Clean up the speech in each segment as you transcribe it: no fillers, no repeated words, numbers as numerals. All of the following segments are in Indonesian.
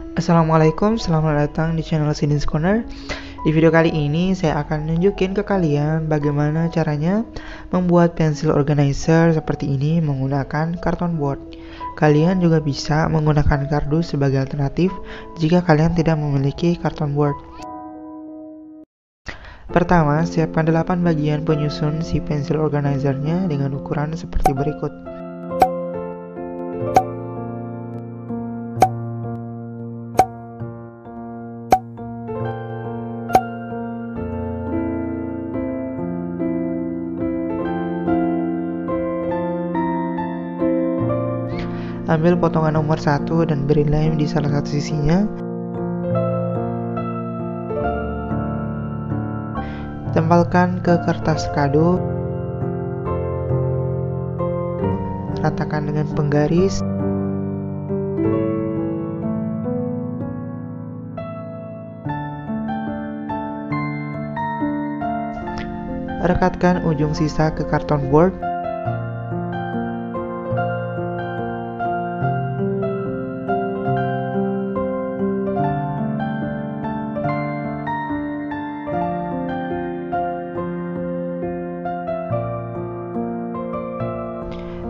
Assalamualaikum, selamat datang di channel Sidin's Corner. Di video kali ini saya akan nunjukin ke kalian bagaimana caranya membuat pensil organizer seperti ini menggunakan karton board. Kalian juga bisa menggunakan kardus sebagai alternatif jika kalian tidak memiliki karton board. Pertama, siapkan 8 bagian penyusun si pensil organizernya dengan ukuran seperti berikut. Ambil potongan nomor 1 dan beri lem di salah satu sisinya. Tempelkan ke kertas kado. Ratakan dengan penggaris. Rekatkan ujung sisa ke karton board.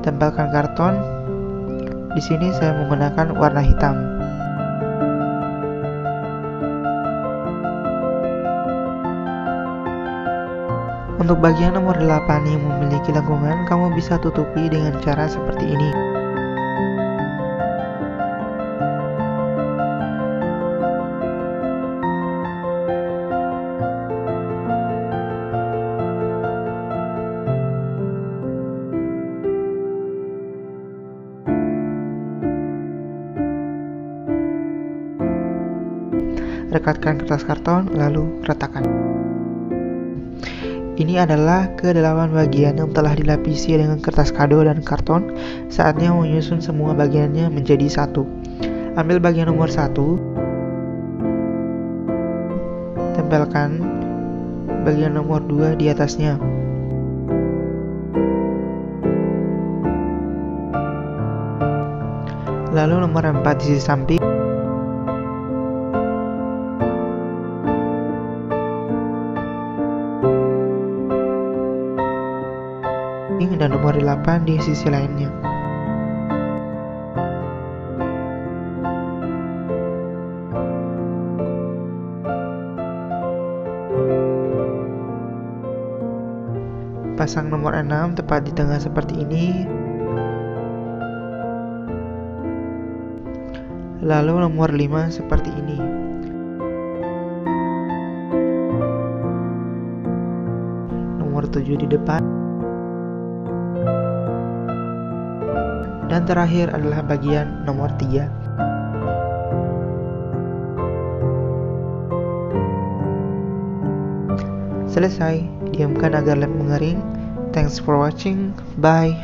Tempelkan karton. Di sini saya menggunakan warna hitam. Untuk bagian nomor 8 yang memiliki lengkungan, kamu bisa tutupi dengan cara seperti ini. Rekatkan kertas karton, lalu ratakan. Ini adalah ke-8 bagian yang telah dilapisi dengan kertas kado dan karton. Saatnya menyusun semua bagiannya menjadi satu. Ambil bagian nomor 1, tempelkan bagian nomor 2 di atasnya. Lalu nomor 4 di sisi samping. Dan nomor 8 di sisi lainnya. Pasang nomor 6 tepat di tengah seperti ini. Lalu nomor 5 seperti ini. Nomor 7 di depan. Dan terakhir adalah bagian nomor 3. Selesai, diamkan agar lem mengering. Thanks for watching, bye.